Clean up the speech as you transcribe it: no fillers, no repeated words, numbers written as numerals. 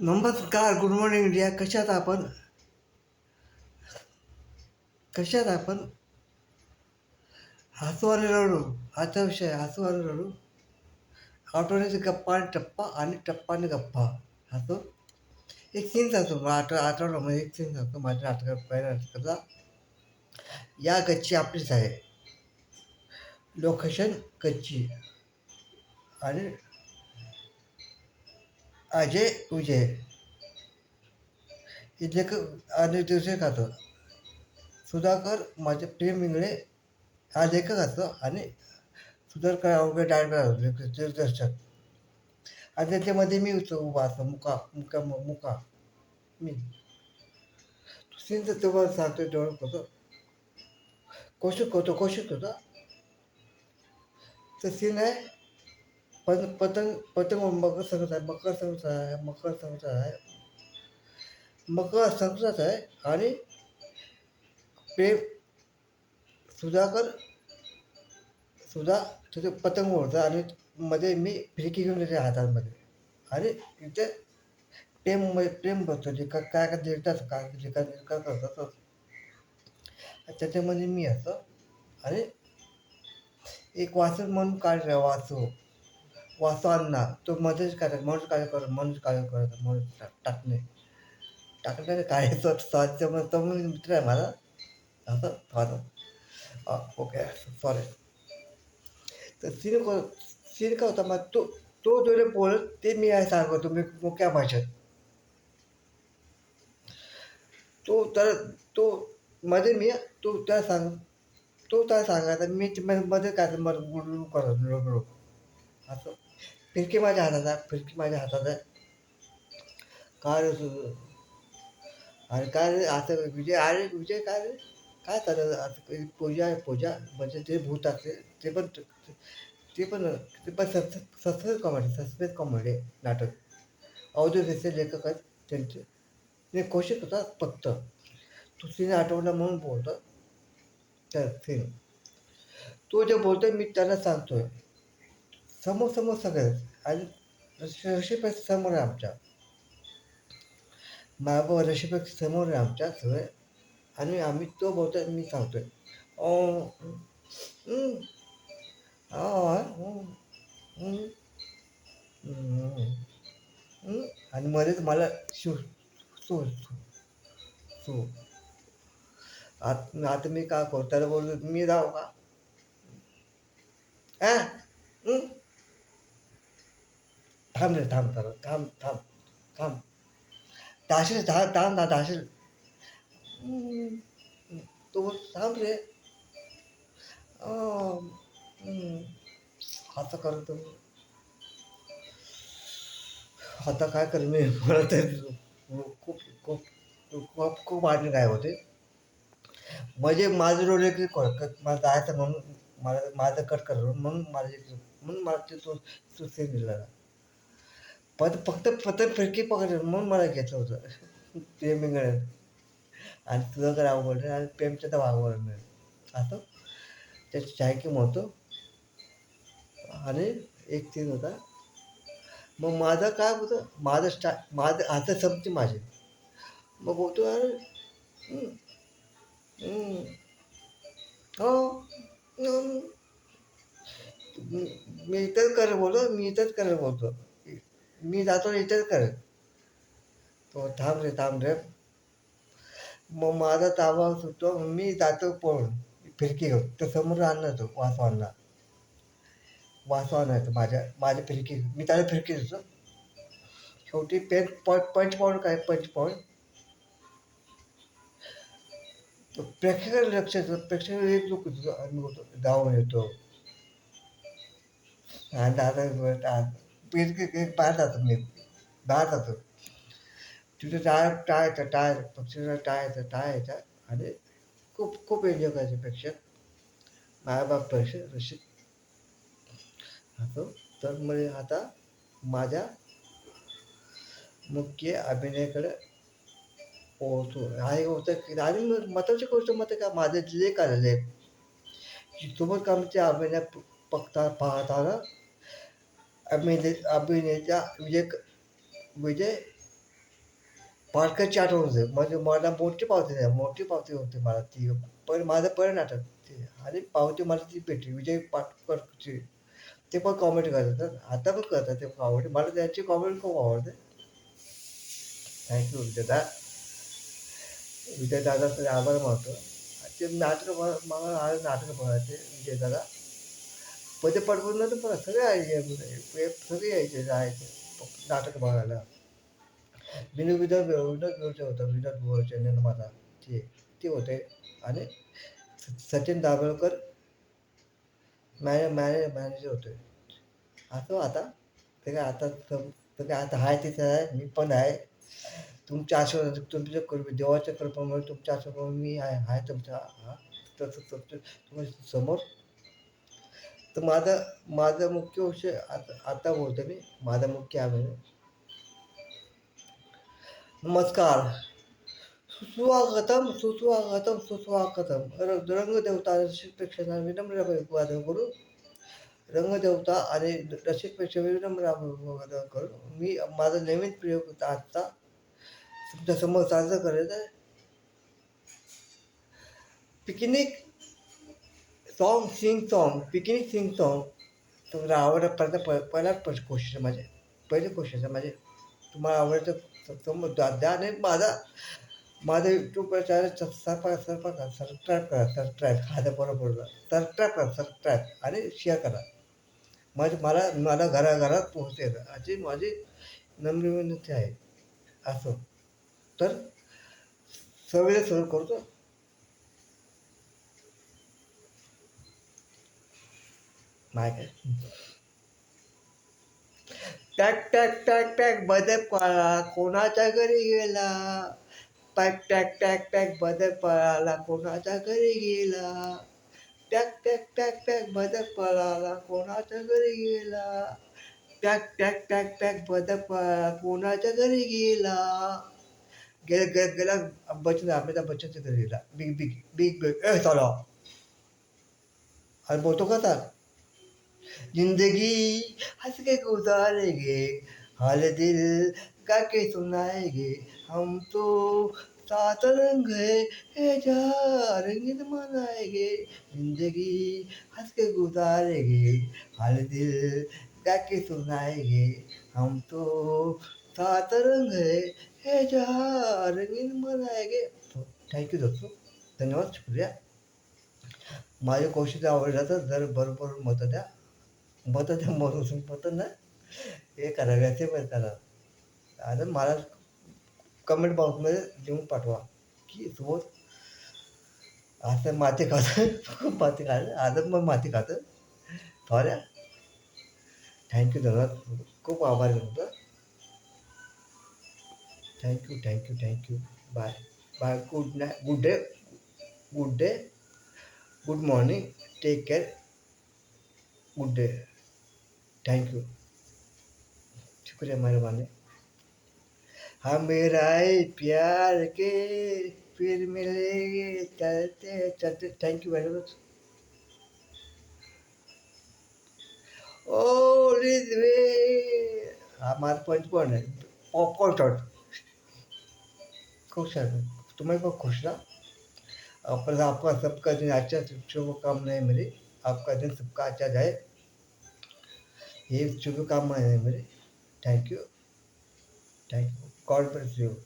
नमस्कार, good morning India. कशात आपण हसू आणि रडू. आजचा विषय हसू आणि रडू. आठवण्याचे गप्पा आणि टप्पा आणि टप्पा आणि गप्पा. हसू. एक सीन सांगतो मला आठवलं म्हणजे एक सीन सांगतो माझ्या नाटकात पहिल्या नाटकाचा. या गच्ची आपलीच आहे. लोकेशन गच्ची आणि अजय विजय हे लेखक आणि दिवसे खातो. सुधाकर माझे प्रेम इंगळे हा लेखक असतो आणि सुधाकर अवघडे डायरेक्टर दिग्दर्शक. आणि त्याच्यामध्ये मी उभा असतो मुका मी सीन तर तुम्हाला सांगतो डोळं होतं कौशिक होता. तर सीन आहे पतंग मकर संक्रांत आहे आणि प्रेम सुधाकर सुधा तिथे पतंग उडतं आणि मध्ये मी फिरकी घेऊन येते हातांमध्ये आणि इथे प्रेम बसतो जे काय काय देतात काय करतात त्याच्यामध्ये मी असतो. आणि एक वासू म्हणून काढ वासू अण्णा तो मध्येच काय मनुष्य काय करत मनुष्य टाकणे काय तो मित्र आहे माझा असं ओके सॉरी. तर सीन का होता मग तो जोडे बोलत ते मी आहे सांगतो मी मुख्या भाषेत. तो मध्ये मी तो त्या सांगायचा मी मध्ये काय गुडगुड करत रडलो असं. फिरकी माझ्या हातात आहे. काय रे तुझं आणि काय रे आता विजय काय रे काय चाललं आता पूजा म्हणजे ते भूत असते ते पण सस्पेन्स कॉमेडी नाटक. अवधूत लेखक आहेत त्यांचे. ते कौशिक होता फक्त तो सीन आठवला म्हणून बोलतो त्या सीन. तो जे बोलतोय मी त्याला सांगतोय समोर समोर सगळं. आणि ऋषीपेक्षा समोर आहे आमच्या महाबा ऋषीपेक्षा समोर आहे आमच्या सगळे. आणि आम्ही तो बोलतोय मी सांगतोय हं, हं, हं, आणि मध्येच मला शिव सू सू आता मी काय करू त्याला बोलतो मी जाऊ का हा थांब रे थांब जरा थांब थांब थांब धाशील थांब ना धाशील तो थांब रे आता करतो आता काय कर मी मला तर खूप खूप खूप खूप आठवण काय होते म्हणजे माझं रोल एक मला जायचं म्हणून माझं कट कर म्हणून मला ते तो सीन दिला. फक्त पतंग फिरकी पकडलं म्हणून मला घेतलं होतं ते मी मिळेल. आणि तुझं तर अवघड आणि प्रेमचं तर वागवड मिळेल असं त्याची चायकी म्हणतो. आणि एक सीन होता मग माझं काय होतं माझं आता संपते माझे. मग बोलतो अरे हं, हं, हो हं. मी इथंच कर बोलतो मी इथंच कर बोलतो मी जातो इथंच कर. तो थांब रे मग माझा ताबा सुटतो मी जातो पळून फिरकी घेऊन तो समोर आणला तो वासू आणायचं माझ्या फिरकी मी त्याला फिरकी देतो. शेवटी पंच पाहून तो प्रेक्षकाला लक्ष येतो प्रेक्षकाला एक लोक येतो आम्ही होतो धावून येतो. आणि दादा फिरकी बाहेर जातो मी बाहेर जातो तिथे टाळायचं पक्षीला टाळायचं आणि खूप खूप एन्जॉय करायचे प्रेक्षक मायाबाप प्रेक्षक रसिक असो. तर मग आता माझ्या मुख्य अभिनयाकडे पोहोचतो आहे होतं की आणि महत्त्वाची गोष्ट मग का माझे लेख आलेले सोबत आमच्या अभिनय पाहताना अभिनेता विजय पालकाची आठवण होते म्हणजे मला मोठी पावती होती मला ती पण माझं पहिलं नाटक ते आणि पावती मला ती भेटली विजय पाटकरची ते पण कॉमेडी करतात आता पण करतात ते कॉमेडी मला त्यांची कॉमेडी खूप आवडते थँक्यू विजय दादाचे आभार मानतो ते नाटक मला नाटक बघायचे विजय दादा पहिले पडपून नंतर पण सगळे यायचे सगळे यायचे जायचे नाटक बघायला विनोद गोडसे होता विनोद गोडसे निर्माता ते ते होते आणि सचिन दाभोळकर मॅनेजर होते असं आता ते काय आता ते काय आता आहे तिथे आहे मी पण आहे तुमच्या आशीर्वाद तुमच्या कृपे देवाच्या कृपेमुळे तुमच्या आशीर्वाद मी आहे तुमच्या हा तसं तुमच्या समोर तर माझा मुख्य विषय आता बोलतो मी माझा मुख्य आहे नमस्कार सुस्वागतम रंगदेवता रसिक प्रेक्षकांना विनम्र अभिवादन करून रंगदेवता आणि रसिक प्रेक्षक विनम्र अभिवादन करून मी माझा नवीन प्रयोग आजचा तुमच्या समोर साजरा करायचा आहे पिकनिक पिकनिक सिंग सॉन्ग तुम्हाला आवडत पहिलाच क्वेश्चन माझे पहिले क्वेश्चन माझे तुम्हाला आवडतं समोर द्या आणि माझं यूट्यूब चॅनल सबस्क्राईब करा खाद्या बरोबर सबस्क्राईब आणि शेअर करा मला घराघरात पोहोचेल अशी माझी नम्र विनंती आहे असं तर सगळे सुरू करतो माय काय टॅक टॅक टॅक टॅक बदक पळाला कोणाच्या घरी गेला टॅक टॅक टॅक टॅक बदक पळाला कोणाच्या घरी गेला टॅक टॅक टॅक टॅक बदक पळाला कोणाच्या घरी गेला टॅक टॅक टॅक टॅक बदक पळाला कोणाच्या घरी गेला गेला अमिताभ बच्चनच्या घरी गेला बिग बिग बिग बिग चला आणि बोलतो का तर जिंदगी हंस के गुजारेंगे हाल दिल गा के सुनाएंगे हम तो सात रंग है जहाँ रंगीन मनाएंगे जिंदगी हंस के गुजारेंगे हाल दिल गा के सुनाएंगे हम तो सात रंग है जहाँ रंगीन मनाएंगे थँक्यू दोस्तों धन्यवाद शुक्रिया माझे कौशल्य आवडलं तर जर बरोबर मतं द्या मतं द्या मतं ना हे करा व्यथे पण करा आणि मला कमेंट बॉक्समध्ये लिहून पाठवा की सोबत असं माती खातं खूप माती खातं आजच मग माती खातं सॉऱ्या थँक्यू धन्यवाद खूप आभार आहे तुमचं thank you bye bye good day good morning take care good day thank you शुक्रिया मेहरबानी हम मेरा ही प्यार के फिर मिलेंगे चलते चलते थँक्यू व्हेरी मच ओ रिजवे हा माझा पंच आहे पॉपकॉर्न शॉट खूप छान तुम्ही पण खुश ना पर आपका सबका दिन अच्छा शुभकामनाएं मेरी आपका दिन सबका अच्छा जाए ये शुभकामनाएं मेरी thank you God bless you